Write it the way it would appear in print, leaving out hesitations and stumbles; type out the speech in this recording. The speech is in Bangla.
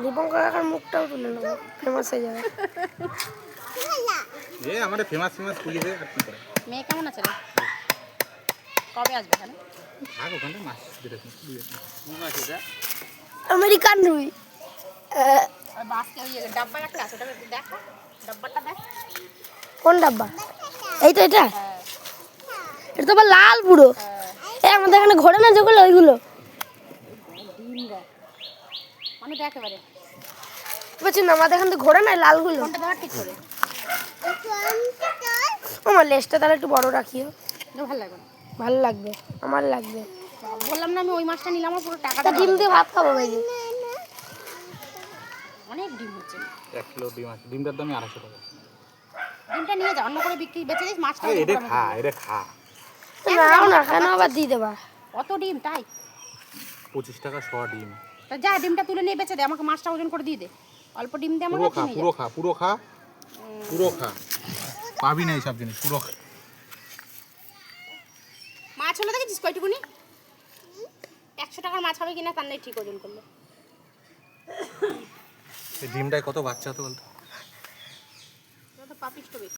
দীপঙ্কর কাকার মুখটাও তুলে নেবো, ফেমাস হয়ে যাবে। এ আমাদের ফেমাস পুলিশ আর কি করে। মেয়ে কেমন আছে রে? কবে আসবে তাহলে? থাক ওখানে মাস দিতে মাস এটা আমেরিকান রুই। আর বাসকে ওই ডাব্বা একটা আছে, ওটা দেখো, ডাব্বাটা দেখ। কোন ডাব্বা? এইটা এটা এটা তো আবার লাল পুরো। এই আমাদের এখানে ঘোরে না যেগুলো, ওইগুলো ডিম দেখ, মানে দেখ এবারে বুঝছি না, আমাদের এখানে ঘোরে না লালগুলো। কোনটা দেওয়ার ঠিক করে? আমার লেজটা তাহলে একটু বড় রাখিও। ভালো লাগবে না? ভালো লাগবে, আমার লাগবে। বললাম না আমি ওই মাছটা নিলাম, আমার পুরো তা টাকাটা ডিম দিয়ে ভাত খাবো ভাই। অনেক ডিম হচ্ছে। 1 কিলো ডিম আছে, ডিমটার দামই 250 টাকা। ডিমটা নিয়ে যা, অন্য করে বিক্রি বেচে দিস, মাছটা এটা খা, এটা খা। নাও না, কেন আবার দিয়ে দেবা? অত ডিম তাই? 25 টাকা 100 ডিম। তা যা ডিমটা তুলে নিয়ে বেচে দে, আমাকে মাছটা ওজন করে দিয়ে দে। অল্প ডিম দিয়ে আমার পুরো কাছে খা, নিয়ে পুরো যা। খা, পুরো খা, পুরো খা। পাবি না এইসব জিনিস, পুরো খা। মাছ হলো দেখেছিস কয়টুকুনি? 100 টাকার মাছ হবে কিনা তার নেই ঠিক ওজন করলো। এই ডিমটায় কত বাচ্চা হতো বলতো?